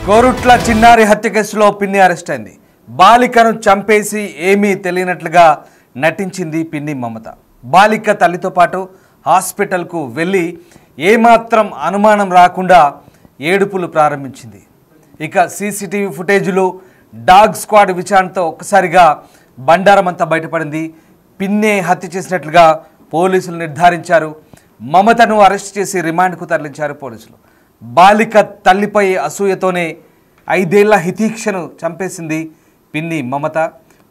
కోరుట్ల చిన్నారి హత్య కేసులో పిన్ని అరెస్ట్ అయింది. బాలికను చంపేసి ఏమీ తెలియనట్లుగా నటించింది పిన్ని మమత. బాలిక తల్లితో పాటు హాస్పిటల్కు వెళ్ళి ఏమాత్రం అనుమానం రాకుండా ఏడుపులు ప్రారంభించింది. ఇక సీసీటీవీ ఫుటేజీలు, డాగ్ స్క్వాడ్ విచారణతో ఒక్కసారిగా బండారమంతా బయటపడింది. పిన్నే హత్య చేసినట్లుగా పోలీసులు నిర్ధారించారు. మమతను అరెస్ట్ చేసి రిమాండ్కు తరలించారు పోలీసులు. బాలిక తల్లిపై అసూయతోనే 5 ఏళ్ల హితీక్షను చంపేసింది పిన్ని మమత.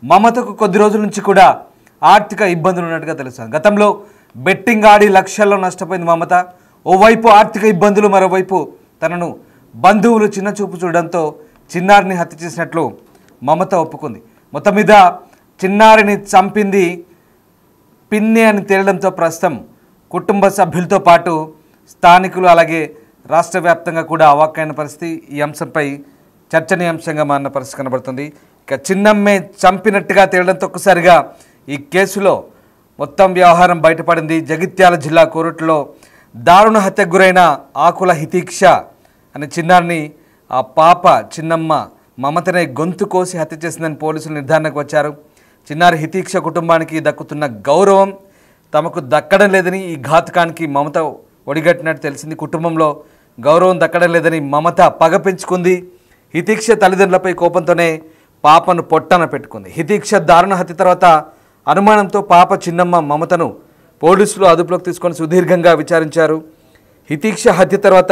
మమతకు కొద్ది రోజుల నుంచి కూడా ఆర్థిక ఇబ్బందులు ఉన్నట్టుగా తెలుస్తుంది. గతంలో బెట్టింగ్ ఆడి లక్షల్లో నష్టపోయింది మమత. ఓవైపు ఆర్థిక ఇబ్బందులు, మరోవైపు తనను బంధువులు చిన్నచూపు చూడడంతో చిన్నారిని హత్య చేసినట్లు మమత ఒప్పుకుంది. మొత్తం మీద చిన్నారిని చంపింది పిన్ని అని తేలడంతో ప్రస్తుతం కుటుంబ సభ్యులతో పాటు స్థానికులు అలాగే రాష్ట్ర వ్యాప్తంగా కూడా అవాక్కైన పరిస్థితి. ఈ అంశంపై చర్చనీయాంశంగా మారిన పరిస్థితి కనబడుతుంది. ఇక చిన్నమ్మే చంపినట్టుగా తేలడంతో ఒక్కసారిగా ఈ కేసులో మొత్తం వ్యవహారం బయటపడింది. జగిత్యాల జిల్లా కోరుట్లలో దారుణ హత్యకు గురైన ఆకుల హితీక్ష అనే చిన్నారిని ఆ పాప చిన్నమ్మ మమతనే గొంతు కోసి హత్య చేసిందని పోలీసులు నిర్ధారణకు వచ్చారు. చిన్నారి హితీక్ష కుటుంబానికి దక్కుతున్న గౌరవం తమకు దక్కడం లేదని ఈ ఘాతకానికి మమత ఒడిగట్టినట్టు తెలిసింది. కుటుంబంలో గౌరవం దక్కడం లేదని మమత పగ పెంచుకుంది. హితీక్ష తల్లిదండ్రులపై కోపంతోనే పాపను పొట్టన పెట్టుకుంది. హితీక్ష దారుణ హత్య తర్వాత అనుమానంతో పాప చిన్నమ్మ మమతను పోలీసులు అదుపులోకి తీసుకొని సుదీర్ఘంగా విచారించారు. హితీక్ష హత్య తర్వాత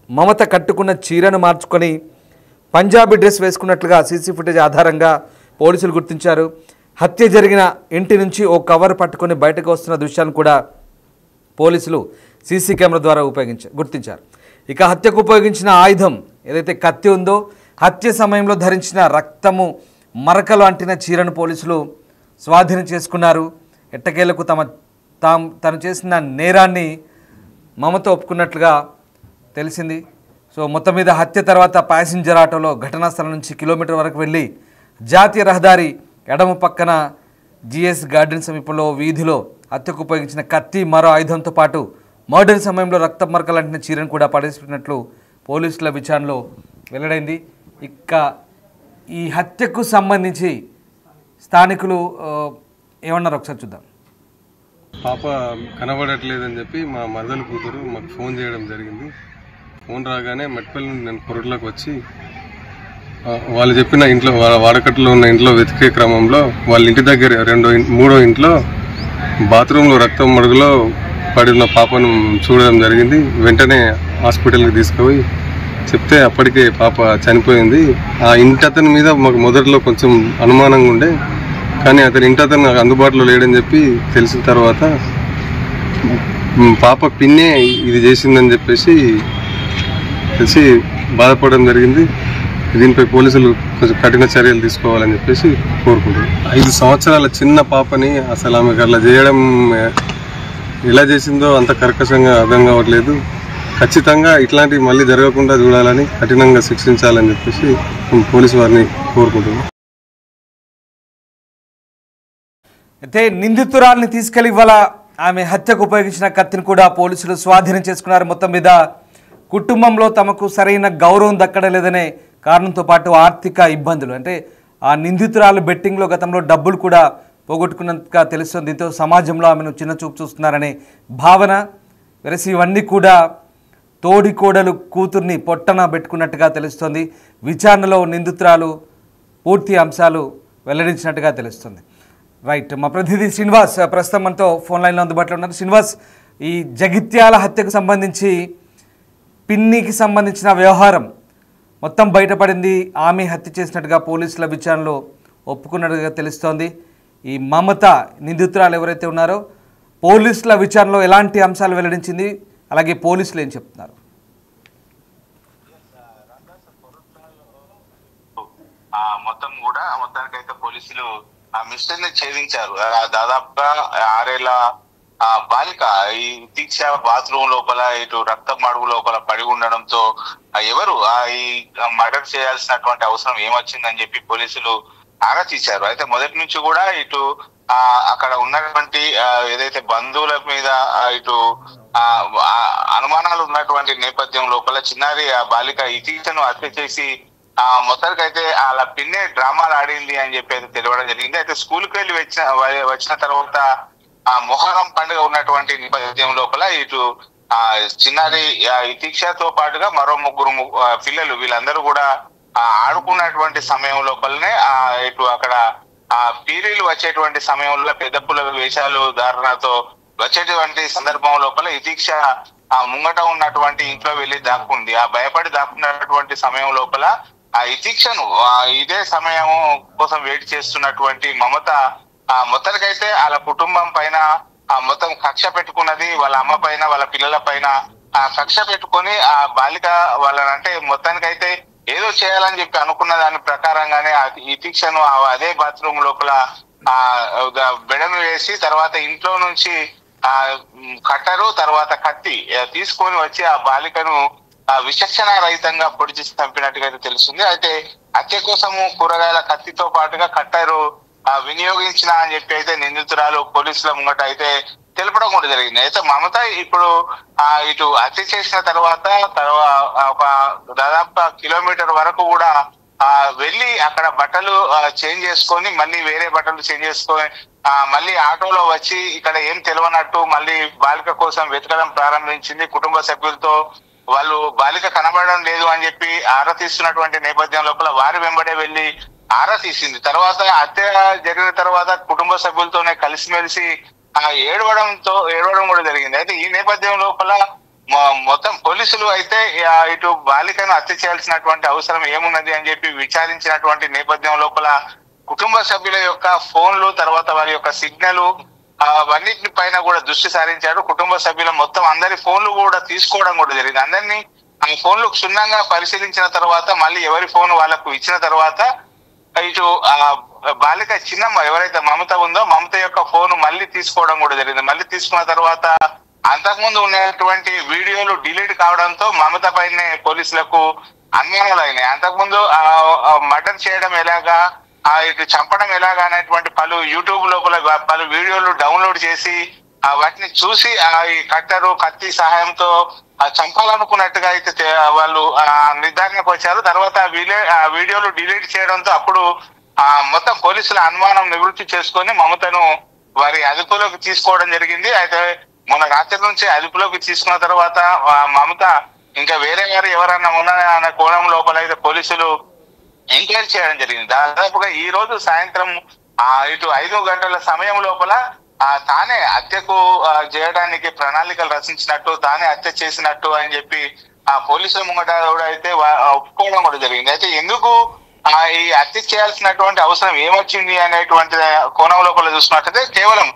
మమత కట్టుకున్న చీరను మార్చుకొని పంజాబీ డ్రెస్ వేసుకున్నట్లుగా సీసీ ఫుటేజ్ ఆధారంగా పోలీసులు గుర్తించారు. హత్య జరిగిన ఇంటి నుంచి ఓ కవర్ పట్టుకొని బయటకు వస్తున్న దృశ్యాన్ని కూడా పోలీసులు సీసీ కెమెరా ద్వారా గుర్తించారు. ఇక హత్యకు ఉపయోగించిన ఆయుధం ఏదైతే కత్తి ఉందో, హత్య సమయంలో ధరించిన రక్తము మరకలు అంటిన చీరను పోలీసులు స్వాధీనం చేసుకున్నారు. ఎట్టకేలకు తను చేసిన నేరాన్ని మమత ఒప్పుకున్నట్లుగా తెలిసింది. సో మొత్తం మీద హత్య తర్వాత ప్యాసింజర్ ఆటోలో ఘటనా స్థలం నుంచి కిలోమీటర్ వరకు వెళ్ళి జాతీయ రహదారి ఎడమ పక్కన జిఎస్ గార్డెన్ సమీపంలో వీధిలో హత్యకు ఉపయోగించిన కత్తి, మరో ఆయుధంతో పాటు మర్డర్ సమయంలో రక్త మరకలు అంటిన చీరను కూడా పడేసినట్లు పోలీసుల విచారణలో వెల్లడైంది. ఇక ఈ హత్యకు సంబంధించి స్థానికులు ఏమన్నారు ఒకసారి చూద్దాం. పాప కనబడట్లేదని చెప్పి మా మరదలు కూతురు మాకు ఫోన్ చేయడం జరిగింది. ఫోన్ రాగానే మెట్పల్లి నుండి నేను పొరుట్లోకి వచ్చి వాళ్ళు చెప్పిన ఇంట్లో వాడకట్టులో ఉన్న ఇంట్లో వెతికే క్రమంలో వాళ్ళ ఇంటి దగ్గర మూడో ఇంట్లో బాత్రూంలో రక్తం మడుగులో పడిన పాపను చూడడం జరిగింది. వెంటనే హాస్పిటల్కి తీసుకుపోయి చెప్తే అప్పటికే పాప చనిపోయింది. ఆ ఇంటి అతని మీద మాకు మొదట్లో కొంచెం అనుమానంగా ఉండే, కానీ అతని ఇంటి అతను నాకు అందుబాటులో లేడని చెప్పి తెలిసిన తర్వాత పాప పిన్నే ఇది చేసిందని చెప్పేసి తెలిసి బాధపడడం జరిగింది. దీనిపై పోలీసులు కొంచెం కఠిన చర్యలు తీసుకోవాలని చెప్పేసి కోరుకుంటున్నాం. 5 సంవత్సరాల చిన్న పాపని అసలు ఆమెకు అట్లా చేయడం ఎలా చేసిందో అంత కర్కశంగా అర్థం కావట్లేదు. ఖచ్చితంగా ఇట్లాంటివి మళ్ళీ జరగకుండా చూడాలని, కఠినంగా శిక్షించాలని చెప్పేసి పోలీసు వారిని కోరుకుంటున్నాం. అయితే నిందితురాల్ని తీసుకెళ్లి ఇవాళ ఆమె హత్యకు ఉపయోగించిన కత్తిని కూడా పోలీసులు స్వాధీనం చేసుకున్నారు. మొత్తం మీద కుటుంబంలో తమకు సరైన గౌరవం దక్కడం లేదనే కారణంతో పాటు ఆర్థిక ఇబ్బందులు, అంటే ఆ నిందితురాలు బెట్టింగ్లో గతంలో డబ్బులు కూడా పోగొట్టుకున్నట్టుగా తెలుస్తుంది. దీంతో సమాజంలో ఆమెను చిన్న చూపు చూస్తున్నారనే భావన వెరసి ఇవన్నీ కూడా తోడికోడలు కూతుర్ని పొట్టన పెట్టుకున్నట్టుగా తెలుస్తోంది. విచారణలో నిందితురాలు పూర్తి అంశాలు వెల్లడించినట్టుగా తెలుస్తుంది. రైట్, మా ప్రతినిధి శ్రీనివాస్ ప్రస్తుతం మనతో ఫోన్ లైన్లో అందుబాటులో ఉన్నారు. శ్రీనివాస్, ఈ జగిత్యాల హత్యకు సంబంధించి పిన్నికి సంబంధించిన వ్యవహారం మొత్తం బయటపడింది. ఆమె హత్య చేసినట్టుగా పోలీసుల విచారణలో ఒప్పుకున్నట్టుగా తెలుస్తోంది. ఈ మమత నిందితురాలు ఎవరైతే ఉన్నారో పోలీసుల విచారణలో ఎలాంటి అంశాలు వెల్లడించింది, అలాగే పోలీసులు ఏం చెప్తున్నారు? మొత్తానికైతే పోలీసులు ఆ మిస్టర్ ని ఛేదించారు. దాదాపుగా 6 ఏళ్ల బాలిక ఈ దీక్ష బాత్రూమ్ లోపల ఇటు రక్తం మడుగు లోపల పడి ఉండడంతో ఎవరు ఈ మర్డర్ చేయాల్సినటువంటి అవసరం ఏమొచ్చిందని చెప్పి పోలీసులు ఆరా తీశారు. అయితే మొదటి నుంచి కూడా ఇటు అక్కడ ఉన్నటువంటి ఏదైతే బంధువుల మీద ఇటు అనుమానాలు ఉన్నటువంటి నేపథ్యం లోపల చిన్నారి ఆ బాలిక ఇతీతను హత్య చేసి మొత్తానికైతే అలా పిన్నే డ్రామాలు ఆడింది అని చెప్పి అయితే తెలియడం జరిగింది. అయితే స్కూల్కి వెళ్ళి వచ్చిన తర్వాత మొహరం పండుగ ఉన్నటువంటి నేపథ్యం లోపల ఇటు చిన్నారి ఇతీక్షతో పాటుగా మరో 3 పిల్లలు వీళ్ళందరూ కూడా ఆడుకున్నటువంటి సమయం లోపలనే ఇటు అక్కడ పీరీలు వచ్చేటువంటి సమయంలో పెద్ద పుల్ల వేషాలు ధారణతో వచ్చేటువంటి సందర్భం లోపల ఇతీక్ష ముంగట ఉన్నటువంటి ఇంట్లో వెళ్ళి దాక్కుంది. భయపడి దాక్కున్నటువంటి సమయం లోపల ఇతీక్షను ఇదే సమయం కోసం వెయిట్ చేస్తున్నటువంటి మమత మొత్తానికైతే వాళ్ళ కుటుంబం పైన మొత్తం కక్ష పెట్టుకున్నది. వాళ్ళ అమ్మ పైన వాళ్ళ పిల్లల పైన కక్ష పెట్టుకొని బాలిక వాళ్ళనంటే మొత్తానికైతే ఏదో చేయాలని చెప్పి అనుకున్న దాని ప్రకారంగానే ఇతీక్షను అదే బాత్రూమ్ లోపల బెడను వేసి తర్వాత ఇంట్లో నుంచి కట్టరు తర్వాత కత్తి తీసుకొని వచ్చి ఆ బాలికను విచక్షణ రహితంగా పొడిచి చంపినట్టుగా అయితే తెలుస్తుంది. అయితే హత్య కోసము కూరగాయల కత్తితో పాటుగా కట్టరు వినియోగించిన అని చెప్పి అయితే నిందితురాలు పోలీసుల ముంగట అయితే తెలపడం కూడా జరిగింది. అయితే మమత ఇప్పుడు ఇటు హత్య చేసిన తర్వాత ఒక దాదాపు కిలోమీటర్ వరకు కూడా వెళ్ళి అక్కడ బట్టలు చేంజ్ చేసుకొని మళ్ళీ వేరే బట్టలు చేంజ్ చేసుకొని మళ్ళీ ఆటోలో వచ్చి ఇక్కడ ఏం తెలియనట్టు మళ్ళీ బాలిక కోసం వెతకడం ప్రారంభించింది. కుటుంబ సభ్యులతో వాళ్ళు బాలిక కనబడడం లేదు అని చెప్పి ఆరా తీస్తున్నటువంటి నేపథ్యం లోపల వారి వెంబడే వెళ్ళి ఆరా తీసింది. తర్వాత హత్య జరిగిన తర్వాత కుటుంబ సభ్యులతోనే కలిసిమెలిసి ఏడవడం కూడా జరిగింది. అయితే ఈ నేపథ్యం లోపల మొత్తం పోలీసులు అయితే ఇటు బాలికను హత్య చేయాల్సినటువంటి అవసరం ఏమున్నది అని చెప్పి విచారించినటువంటి నేపథ్యం లోపల కుటుంబ సభ్యుల యొక్క ఫోన్లు తర్వాత వారి యొక్క సిగ్నల్ అవన్నిటి పైన కూడా దృష్టి సారించారు. కుటుంబ సభ్యుల మొత్తం అందరి ఫోన్లు కూడా తీసుకోవడం కూడా జరిగింది. అందరినీ ఆ ఫోన్లు క్షుణ్ణంగా పరిశీలించిన తర్వాత మళ్ళీ ఎవరి ఫోన్ వాళ్ళకు ఇచ్చిన తర్వాత ఇటు బాలిక చిన్నమ్మ ఎవరైతే మమత ఉందో మమత యొక్క ఫోన్ మళ్ళీ తీసుకోవడం కూడా జరిగింది. మళ్ళీ తీసుకున్న తర్వాత అంతకుముందు ఉన్నటువంటి వీడియోలు డిలీట్ కావడంతో మమత పైనే పోలీసులకు అనుమానాలు అయినాయి. అంతకుముందు మర్డర్ చేయడం ఎలాగా ఇటు చంపడం ఎలాగా అనేటువంటి పలు యూట్యూబ్ లోపల పలు వీడియోలు డౌన్లోడ్ చేసి వాటిని చూసి ఈ కట్టరు కత్తి సహాయంతో చంపాలనుకున్నట్టుగా అయితే వాళ్ళు నిర్ధారణకు వచ్చారు. తర్వాత వీడియోలు డిలీట్ చేయడంతో అప్పుడు మొత్తం పోలీసుల అనుమానం నివృత్తి చేసుకొని మమతను వారి అదుపులోకి తీసుకోవడం జరిగింది. అయితే మొన్న రాత్రి నుంచి అదుపులోకి తీసుకున్న తర్వాత మమత ఇంకా వేరే వారు ఎవరన్నా ఉన్నారా అనే కోణం లోపల అయితే పోలీసులు ఎంక్వైరీ చేయడం జరిగింది. దాదాపుగా ఈ రోజు సాయంత్రం ఇటు 5 గంటల సమయం లోపల తానే హత్యకు చేయడానికి ప్రణాళికలు రచించినట్టు తానే హత్య చేసినట్టు అని చెప్పి పోలీసుల ముంగట కూడా అయితే ఒప్పుకోవడం కూడా జరిగింది. అయితే ఎందుకు ఈ హత్య చేయాల్సినటువంటి అవసరం ఏమొచ్చింది అనేటువంటి కోణం లోపల చూసినట్టయితే కేవలం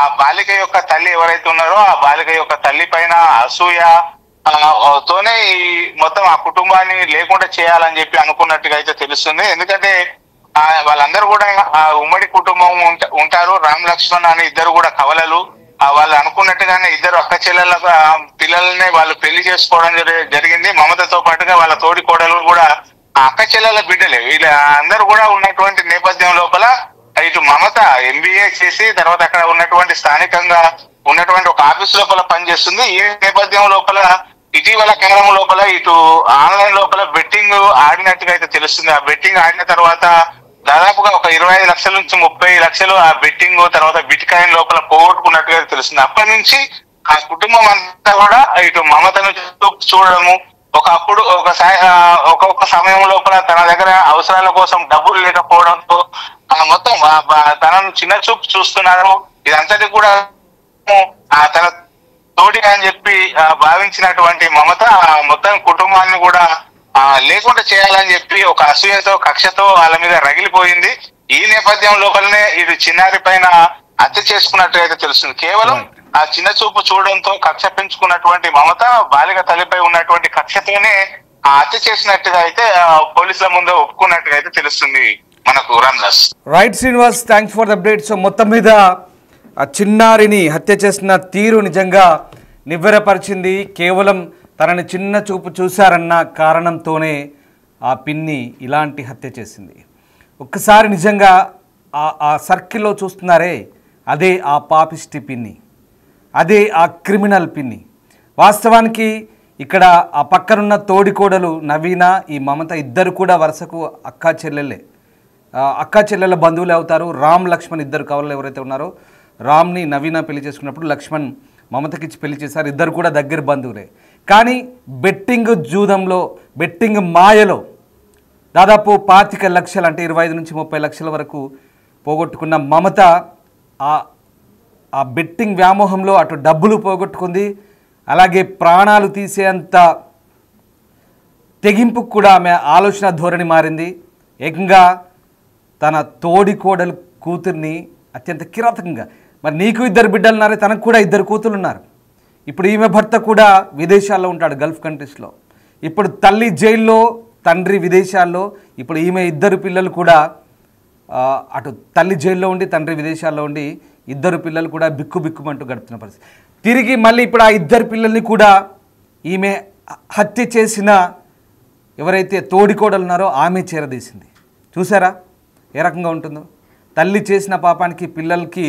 ఆ బాలిక యొక్క తల్లి ఎవరైతే ఉన్నారో ఆ బాలిక యొక్క తల్లి పైన అసూయ తోనే ఈ మొత్తం ఆ కుటుంబాన్ని లేకుండా చేయాలని చెప్పి అనుకున్నట్టుగా అయితే తెలుస్తుంది. ఎందుకంటే వాళ్ళందరూ కూడా ఉమ్మడి కుటుంబం ఉంటారు. రామ్ లక్ష్మణ్ అని ఇద్దరు కూడా కవలలు. వాళ్ళు అనుకున్నట్టుగానే ఇద్దరు అక్క చెల్లెల పిల్లల్ని వాళ్ళు పెళ్లి చేసుకోవడం జరిగింది. మమతతో పాటుగా వాళ్ళ తోడి కోడలు కూడా అక్క చెల్లెల బిడ్డలే. వీళ్ళ అందరూ కూడా ఉన్నటువంటి నేపథ్యం లోపల ఇటు మమత MBA చేసి తర్వాత అక్కడ ఉన్నటువంటి స్థానికంగా ఉన్నటువంటి ఒక ఆఫీస్ లోపల పనిచేస్తుంది. ఈ నేపథ్యం లోపల ఇటీవల కాలం లోపల ఇటు ఆన్లైన్ లోపల బెట్టింగ్ ఆడినట్టుగా అయితే తెలుస్తుంది. ఆ బెట్టింగ్ ఆడిన తర్వాత దాదాపుగా ఒక 25 లక్షల నుంచి 30 లక్షలు ఆ బెట్టింగ్ తర్వాత బిట్ కాయిన్ లోపల పోగొట్టుకున్నట్టుగా తెలుస్తుంది. అప్పటి నుంచి ఆ కుటుంబం అంతా కూడా ఇటు మమతను చూడడము, ఒకప్పుడు ఒక్కొక్క సమయం లోపల తన దగ్గర అవసరాల కోసం డబ్బులు లేకపోవడంతో మొత్తం తనను చిన్న చూపు చూస్తున్నారు. ఇదంతటి కూడా తన తోడి అని చెప్పి భావించినటువంటి మమత మొత్తం కుటుంబాన్ని కూడా లేకుండా చేయాలని చెప్పి ఒక అసూయతో కక్షతో వాళ్ళ మీద రగిలిపోయింది. ఈ నేపథ్యం లోపలనే ఇది చిన్నారి పైన హత్య చేసుకున్నట్టుగా తెలుస్తుంది. కేవలం ఆ చిన్న చూపు చూడడంతో కక్ష పెంచుకున్నటువంటి మమత బాలిక తల్లిపై ఉన్నటువంటి కక్షతోనే హత్య చేసినట్టుగా అయితే పోలీసుల ముందు ఒప్పుకున్నట్టుగా అయితే తెలుస్తుంది మనకు. Ramdas right Srinivas, thanks for the update. So మొత్తం మీద ఆ చిన్నారిని హత్య చేసిన తీరు నిజంగా నివ్వెరపరిచింది. కేవలం తనని చిన్న చూపు చూశారన్న కారణంతోనే ఆ పిన్ని ఇలాంటి హత్య చేసింది. ఒక్కసారి నిజంగా ఆ సర్కిల్లో చూస్తున్నారే అదే ఆ పాపిష్టి పిన్ని, అదే ఆ క్రిమినల్ పిన్ని. వాస్తవానికి ఇక్కడ ఆ పక్కనున్న తోడికోడలు నవీన, ఈ మమత ఇద్దరు కూడా వరుసకు అక్కా చెల్లెల బంధువులే అవుతారు. రామ్ లక్ష్మణ్ ఇద్దరు కవలలు ఎవరైతే ఉన్నారో, రామ్ని నవీన పెళ్లి చేసుకున్నప్పుడు లక్ష్మణ్ మమతకిచ్చి పెళ్లి చేశారు. ఇద్దరు కూడా దగ్గర బంధువులే. కానీ బెట్టింగ్ జూదంలో, బెట్టింగ్ మాయలో దాదాపు 25 లక్షలు అంటే 25 నుంచి 30 లక్షల వరకు పోగొట్టుకున్న మమత ఆ బెట్టింగ్ వ్యామోహంలో అటు డబ్బులు పోగొట్టుకుంది, అలాగే ప్రాణాలు తీసేంత తెగింపు కూడా ఆమె ఆలోచన ధోరణి మారింది. ఏకంగా తన తోడికోడలు కూతుర్ని అత్యంత కిరాతకంగా, మరి నీకు 2 బిడ్డలు ఉన్నారే, తనకు కూడా 2 కూతురు ఉన్నారు. ఇప్పుడు ఈమె భర్త కూడా విదేశాల్లో ఉంటాడు, గల్ఫ్ కంట్రీస్లో. ఇప్పుడు తల్లి జైల్లో, తండ్రి విదేశాల్లో. ఇప్పుడు ఈమె 2 పిల్లలు కూడా అటు తల్లి జైల్లో ఉండి, తండ్రి విదేశాల్లో ఉండి 2 పిల్లలు కూడా బిక్కుమంటూ గడుపుతున్న పరిస్థితి. తిరిగి మళ్ళీ ఇప్పుడు ఆ 2 పిల్లల్ని కూడా ఈమె హత్య చేసిన ఎవరైతే తోడికోడలు ఉన్నారో ఆమె చేరదీసింది. చూసారా ఏ రకంగా ఉంటుందో? తల్లి చేసిన పాపానికి పిల్లలకి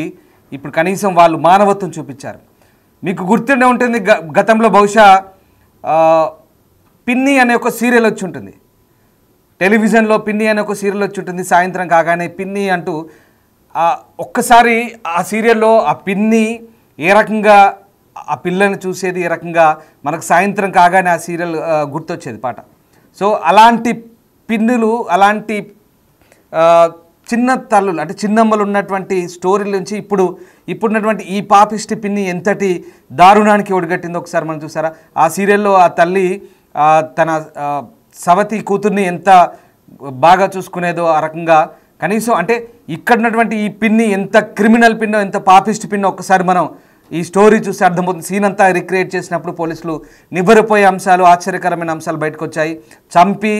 ఇప్పుడు కనీసం వాళ్ళు మానవత్వం చూపించారు. మీకు గుర్తుండే ఉంటుంది, గతంలో బహుశా పిన్ని అనే ఒక సీరియల్ వచ్చి ఉంటుంది, టెలివిజన్లో పిన్ని అనే ఒక సీరియల్ వచ్చి ఉంటుంది. సాయంత్రం కాగానే పిన్ని అంటూ ఒక్కసారి ఆ సీరియల్లో ఆ పిన్ని ఏ రకంగా ఆ పిల్లని చూసేది, ఏ రకంగా మనకు సాయంత్రం కాగానే ఆ సీరియల్ గుర్తొచ్చేది పాట. సో అలాంటి పిన్నులు, అలాంటి చిన్న తల్లులు అంటే చిన్నమ్మలు ఉన్నటువంటి స్టోరీల నుంచి ఇప్పుడున్నటువంటి ఈ పాపిష్టి పిన్ని ఎంతటి దారుణానికి ఒడిగట్టిందో ఒకసారి మనం చూసారా? ఆ సీరియల్లో ఆ తల్లి తన సవతి కూతుర్ని ఎంత బాగా చూసుకునేదో ఆ రకంగా. కనీసం అంటే ఇక్కడ ఉన్నటువంటి ఈ పిన్ని ఎంత క్రిమినల్ పిన్నో, ఎంత పాపిష్టి పిన్నో ఒక్కసారి మనం ఈ స్టోరీ చూసి అర్థమవుతుంది. సీన్ అంతా రిక్రియేట్ చేసినప్పుడు పోలీసులు నివ్వెరపోయే అంశాలు, ఆశ్చర్యకరమైన అంశాలు బయటకు వచ్చాయి. చంపి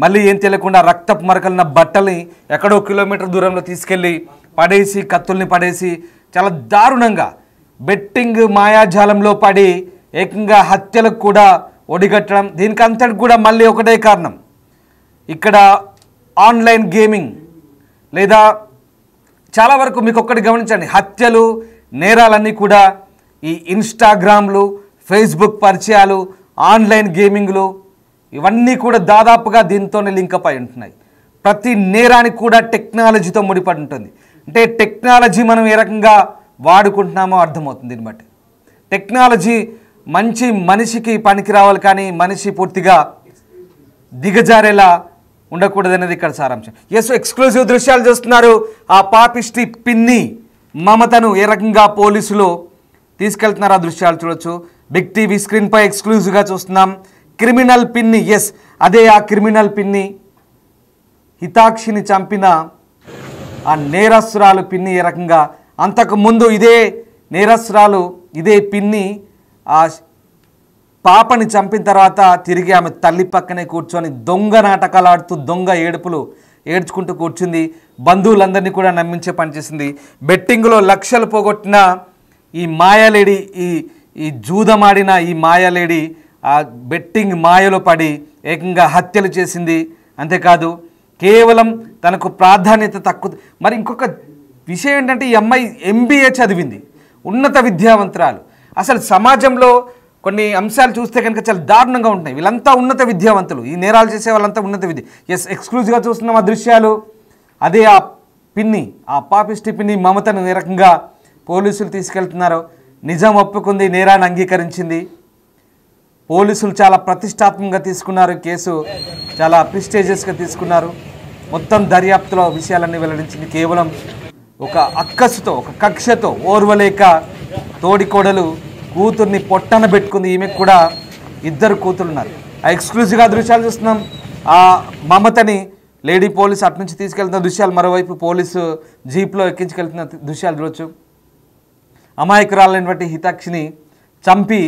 మళ్ళీ ఏం తెలియకుండా రక్తపు మరకలున్న బట్టల్ని ఎక్కడో కిలోమీటర్ దూరంలో తీసుకెళ్ళి పడేసి, కత్తుల్ని పడేసి చాలా దారుణంగా బెట్టింగ్ మాయాజాలంలో పడి ఏకంగా హత్యలకు కూడా ఒడిగట్టడం. దీనికి అంతటి కూడా మళ్ళీ ఒకటే కారణం, ఇక్కడ ఆన్లైన్ గేమింగ్ లేదా చాలా వరకు మీకు ఒక్కటి గమనించండి, హత్యలు, నేరాలన్నీ కూడా ఈ ఇన్స్టాగ్రామ్లు, ఫేస్బుక్ పరిచయాలు, ఆన్లైన్ గేమింగ్లు ఇవన్నీ కూడా దాదాపుగా దీంతోనే లింకప్ అయి ఉంటున్నాయి. ప్రతి నేరానికి కూడా టెక్నాలజీతో ముడిపడి ఉంటుంది. అంటే టెక్నాలజీ మనం ఏ రకంగా వాడుకుంటున్నామో అర్థమవుతుంది దీన్ని బట్టి. టెక్నాలజీ మంచి మనిషికి పనికి రావాలి, కానీ మనిషి పూర్తిగా దిగజారేలా ఉండకూడదనేది ఇక్కడ సారాంశం. ఎక్స్క్లూజివ్ దృశ్యాలు చూస్తున్నారు. ఆ పాపిష్టి పిన్ని మమతను ఏ రకంగా పోలీసులు తీసుకెళ్తున్నారు ఆ దృశ్యాలు చూడొచ్చు. బిగ్ టీవీ స్క్రీన్పై ఎక్స్క్లూజివ్గా చూస్తున్నాం. క్రిమినల్ పిన్ని, అదే ఆ క్రిమినల్ పిన్ని, హితాక్షిని చంపిన ఆ నేరస్తురాలు పిన్ని ఏ రకంగా. అంతకుముందు ఇదే నేరస్తురాలు, ఇదే పిన్ని ఆ పాపని చంపిన తర్వాత తిరిగి ఆమె తల్లి పక్కనే కూర్చొని దొంగ నాటకాలు ఆడుతూ, దొంగ ఏడ్చుకుంటూ కూర్చుంది. బంధువులందరినీ కూడా నమ్మించే పనిచేసింది. బెట్టింగ్లో లక్షలు పోగొట్టిన ఈ మాయాలేడి, ఈ జూదమాడిన ఈ మాయాలేడి ఆ బెట్టింగ్ మాయలో పడి ఏకంగా హత్యలు చేసింది. అంతేకాదు కేవలం తనకు ప్రాధాన్యత తక్కువ. మరి ఇంకొక విషయం ఏంటంటే, ఈ అమ్మాయి MBA చదివింది, ఉన్నత విద్యావంతురాలు. అసలు సమాజంలో కొన్ని అంశాలు చూస్తే కనుక చాలా దారుణంగా ఉంటాయి. వీళ్ళంతా ఉన్నత విద్యావంతులు, ఈ నేరాలు చేసే వాళ్ళంతా ఉన్నత విద్య. ఎక్స్క్లూజివ్గా చూస్తున్నాం ఆ దృశ్యాలు. అదే ఆ పిన్ని, ఆ పాపిష్టి పిన్ని మమతను ఏ రకంగా పోలీసులు తీసుకెళ్తున్నారో. నిజం ఒప్పుకుంది, నేరాన్ని అంగీకరించింది. పోలీసులు చాలా ప్రతిష్టాత్మకంగా తీసుకున్నారు కేసు, చాలా ప్రిస్టేజియస్గా తీసుకున్నారు. మొత్తం దర్యాప్తులో విషయాలన్నీ వెల్లడించింది. కేవలం ఒక అక్కసుతో, ఒక కక్షతో ఓర్వలేక తోడికోడలు కూతుర్ని పొట్టన పెట్టుకుంది. ఈమెకు కూడా 2 కూతురు ఉన్నారు. ఆ ఎక్స్క్లూజివ్గా దృశ్యాలు చూస్తున్నాం. ఆ మమతని లేడీ పోలీసు అటు నుంచి తీసుకెళ్తున్న దృశ్యాలు, మరోవైపు పోలీసు జీప్లో ఎక్కించుకెళ్తున్న దృశ్యాలు చూడొచ్చు. అమాయకురాలైనటువంటి హితాక్షిని చంపి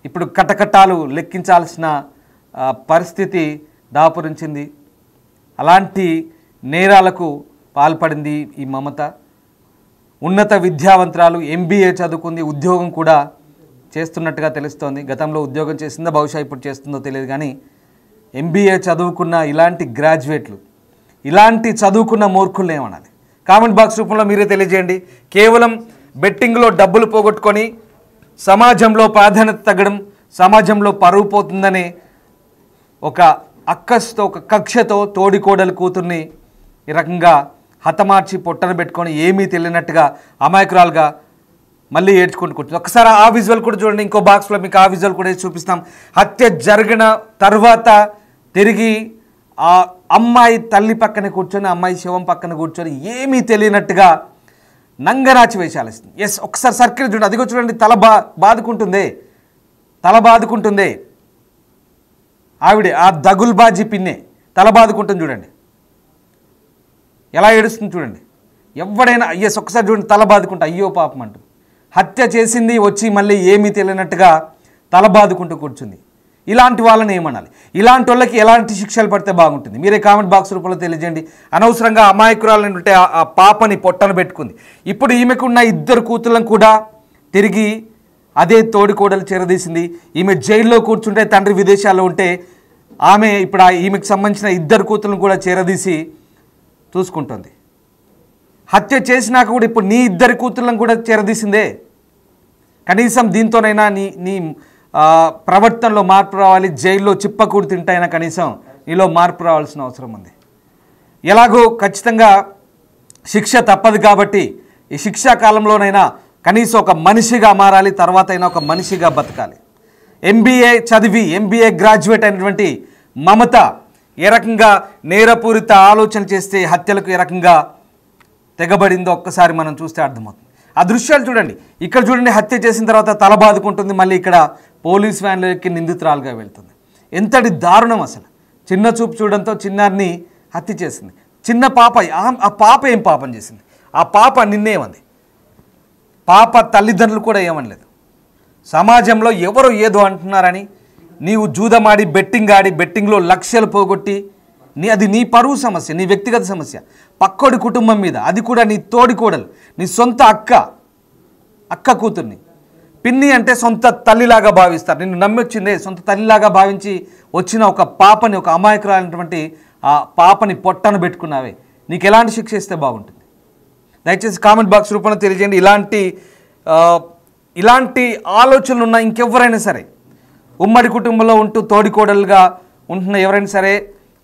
ఇప్పుడు కటకటాలు లెక్కించాల్సిన పరిస్థితి దాపురించింది. అలాంటి నేరాలకు పాల్పడింది ఈ మమత. ఉన్నత విద్యావంతురాలు, MBA చదువుకుంది, ఉద్యోగం కూడా చేస్తున్నట్టుగా తెలుస్తోంది. గతంలో ఉద్యోగం చేసిందో బహుశా ఇప్పుడు చేస్తుందో తెలియదు, కానీ MBA చదువుకున్న ఇలాంటి గ్రాడ్యుయేట్లు, ఇలాంటి చదువుకున్న మూర్ఖులు ఏమనాలి? కామెంట్ బాక్స్ రూపంలో మీరే తెలియజేయండి. కేవలం బెట్టింగ్లో డబ్బులు పోగొట్టుకొని సమాజంలో ప్రాధాన్యత తగ్గడం, సమాజంలో పరువు పోతుందనే ఒక అక్కస్తో, ఒక కక్షతో తోడికోడలు కూతుర్ని ఈ రకంగా హతమార్చి పొట్టన పెట్టుకొని ఏమీ తెలియనట్టుగా అమాయకురాలుగా మళ్ళీ ఏడ్చుకుంటూ కూర్చుంది. ఒకసారి ఆ విజువల్ కూడా చూడండి. ఇంకో బాక్స్లో మీకు ఆ విజువల్ కూడా చూపిస్తాం. హత్య జరిగిన తర్వాత తిరిగి ఆ అమ్మాయి తల్లి పక్కన కూర్చొని, అమ్మాయి శవం పక్కన కూర్చొని ఏమీ తెలియనట్టుగా నంగరాచి వేషాలిస్తుంది. ఎస్, ఒకసారి సర్కిల్ చూడండి. అదిగో చూడండి, తల బాదుకుంటుంది ఆవిడే, ఆ దగుల్బాజీ పిన్నే తల బాదుకుంటుంది. చూడండి ఎలా ఏడుస్తుంది చూడండి. ఎవడైనా ఎస్, ఒకసారి చూడండి, తల బాదుకుంటూ అయ్యో పాపం అంటూ. హత్య చేసింది వచ్చి మళ్ళీ ఏమీ తెలియనట్టుగా తల బాదుకుంటూ కూర్చుంది. ఇలాంటి వాళ్ళని ఏమనాలి? ఇలాంటి వాళ్ళకి ఎలాంటి శిక్షలు పడితే బాగుంటుంది? మీరే కామెంట్ బాక్స్ రూపంలో తెలియజేయండి. అనవసరంగా అమాయకురాలని ఉంటే ఆ పాపని పొట్టన పెట్టుకుంది. ఇప్పుడు ఈమెకున్న 2 కూతుళ్ళను కూడా తిరిగి అదే తోడికోడలు చేరదీసింది. ఈమె జైల్లో కూర్చుంటే, తండ్రి విదేశాల్లో ఉంటే, ఆమె ఇప్పుడు ఈమెకు సంబంధించిన 2 కూతుళ్ళను కూడా చేరదీసి చూసుకుంటుంది. హత్య చేసినాక కూడా ఇప్పుడు నీ 2 కూతుళ్ళను కూడా చేరదీసిందే. కనీసం దీంతోనైనా నీ ప్రవర్తనలో మార్పు రావాలి. జైల్లో చిప్పకూడు తింటైనా కనీసం నీలో మార్పు రావాల్సిన అవసరం ఉంది. ఎలాగో ఖచ్చితంగా శిక్ష తప్పదు కాబట్టి ఈ శిక్షా కాలంలోనైనా కనీసం ఒక మనిషిగా మారాలి, తర్వాత అయినా ఒక మనిషిగా బతకాలి. ఎంబీఏ చదివి ఎంబీఏ గ్రాడ్యుయేట్ అయినటువంటి మమత ఏ రకంగా నేరపూరిత ఆలోచన చేస్తే హత్యలకు ఏ రకంగా తెగబడిందో ఒక్కసారి మనం చూస్తే అర్థమవుతుంది. ఆ దృశ్యాలు చూడండి. ఇక్కడ చూడండి, హత్య చేసిన తర్వాత తల బాదుకుంటుంది, మళ్ళీ ఇక్కడ పోలీస్ వ్యాన్లో ఎక్కి నిందితురాలుగా వెళ్తుంది. ఎంతటి దారుణం అసలు. చిన్న చూపు చూడడంతో చిన్నారిని హత్య చేసింది. చిన్న పాప, ఆ పాప ఏం పాపం చేసింది? ఆ పాప నిన్నేమంది? పాప తల్లిదండ్రులు కూడా ఏమనలేదు. సమాజంలో ఎవరో ఏదో అంటున్నారని నీవు జూదమాడి బెట్టింగ్ ఆడి బెట్టింగ్లో లక్షలు పోగొట్టి అది నీ పరువు సమస్య, నీ వ్యక్తిగత సమస్య. పక్కోడి కుటుంబం మీద, అది కూడా నీ తోడికోడలు, నీ సొంత అక్క కూతుర్ని. పిన్ని అంటే సొంత తల్లిలాగా భావిస్తారు. నిన్ను నమ్మొచ్చిందే సొంత తల్లిలాగా భావించి వచ్చిన ఒక పాపని, ఒక అమాయకురాలైనటువంటి ఆ పాపని పొట్టన పెట్టుకున్నావే. నీకు ఎలాంటి శిక్ష ఇస్తే బాగుంటుంది? దయచేసి కామెంట్ బాక్స్ రూపంలో తెలియజేయండి. ఇలాంటి ఆలోచనలు ఉన్న ఇంకెవరైనా సరే, ఉమ్మడి కుటుంబంలో ఉంటూ తోడికోడలుగా ఉంటున్న ఎవరైనా సరే,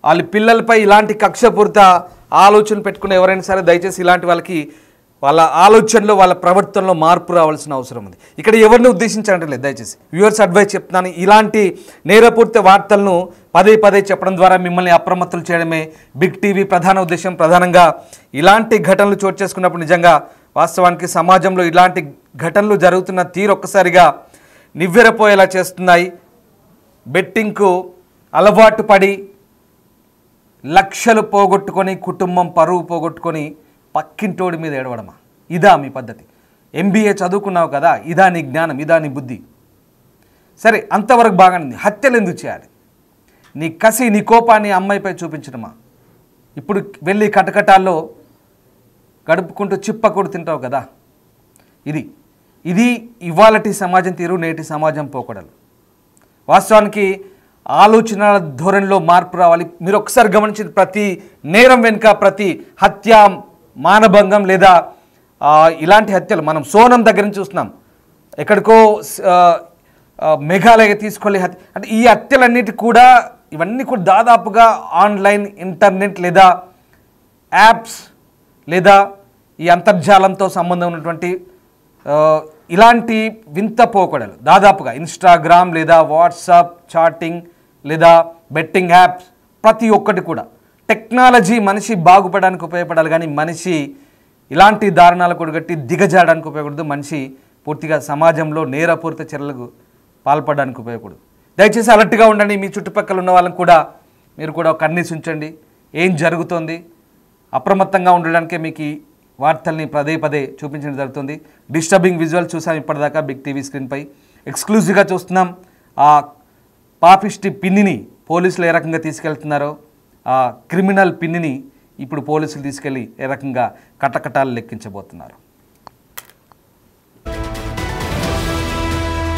వాళ్ళ పిల్లలపై ఇలాంటి కక్షపూరిత ఆలోచన పెట్టుకున్న ఎవరైనా సరే, దయచేసి ఇలాంటి వాళ్ళకి వాళ్ళ ఆలోచనలో, వాళ్ళ ప్రవర్తనలో మార్పు రావాల్సిన అవసరం ఉంది. ఇక్కడ ఎవరిని ఉద్దేశించట్లేదు, దయచేసి వ్యూవర్స్ అడ్వైస్ చెప్తున్నాను. ఇలాంటి నేరపూరిత వార్తలను పదే చెప్పడం ద్వారా మిమ్మల్ని అప్రమత్తులు చేయడమే బిగ్ టీవీ ప్రధాన ఉద్దేశం. ప్రధానంగా ఇలాంటి ఘటనలు చోటు చేసుకున్నప్పుడు నిజంగా వాస్తవానికి సమాజంలో ఇలాంటి ఘటనలు జరుగుతున్న తీరు ఒక్కసారిగా నివ్వెరపోయేలా చేస్తున్నాయి. బెట్టింగ్కు అలవాటు పడి లక్షలు పోగొట్టుకొని, కుటుంబం పరువు పోగొట్టుకొని పక్కింటోడి మీద ఏడవడమా? ఇదా మీ పద్ధతి? ఎంబీఏ చదువుకున్నావు కదా, ఇదా నీ జ్ఞానం, ఇదా నీ బుద్ధి? సరే, అంతవరకు బాగానే ఉంది. హత్యలు ఎందుకు చేయాలి? నీ కసి, నీ కోపాన్ని అమ్మాయిపై చూపించడమా? ఇప్పుడు వెళ్ళి కటకటాల్లో గడుపుకుంటూ చిప్పకూడు తింటావు కదా. ఇది ఇవాళటి సమాజం తీరు, నేటి సమాజం పోకడలు. వాస్తవానికి ఆలోచన ధోరణిలో మార్పు రావాలి. మీరు ఒకసారి గమనించి, ప్రతి నేరం వెనుక, ప్రతి హత్య, మానభంగం లేదా ఇలాంటి హత్యలు మనం సోనం దగ్గర నుంచి చూస్తున్నాం. ఎక్కడికో మేఘాలయ తీసుకెళ్ళి హత్య, అంటే ఈ హత్యలన్నిటి కూడా, ఇవన్నీ కూడా దాదాపుగా ఆన్లైన్, ఇంటర్నెట్ లేదా యాప్స్ లేదా ఈ అంతర్జాలంతో సంబంధం ఉన్నటువంటి ఇలాంటి వింత పోకడలు. దాదాపుగా ఇన్స్టాగ్రామ్ లేదా వాట్సాప్ చాటింగ్ లేదా బెట్టింగ్ యాప్స్, ప్రతి ఒక్కటి కూడా టెక్నాలజీ మనిషి బాగుపడడానికి ఉపయోగపడాలి, కానీ మనిషి ఇలాంటి దారుణాలు కొడగట్టి దిగజాడడానికి ఉపయోగపడదు. మనిషి పూర్తిగా సమాజంలో నేరపూరిత చర్యలకు పాల్పడడానికి ఉపయోగపడదు. దయచేసి అలర్ట్గా ఉండండి. మీ చుట్టుపక్కల ఉన్న వాళ్ళని కూడా మీరు కూడా కన్నీసి ఉంచండి. ఏం జరుగుతుంది, అప్రమత్తంగా ఉండడానికే మీకు ఈ వార్తల్ని పదే చూపించడం జరుగుతుంది. డిస్టర్బింగ్ విజువల్ చూసాం ఇప్పటిదాకా బిగ్ టీవీ స్క్రీన్పై. ఎక్స్క్లూజివ్గా చూస్తున్నాం ఆ పాపిష్టి పిన్నిని పోలీసులు ఏ రకంగా తీసుకెళ్తున్నారో, ఆ క్రిమినల్ పిన్నిని ఇప్పుడు పోలీసులు తీసుకెళ్ళి ఏ రకంగా కటకటాలు లెక్కించబోతున్నారు.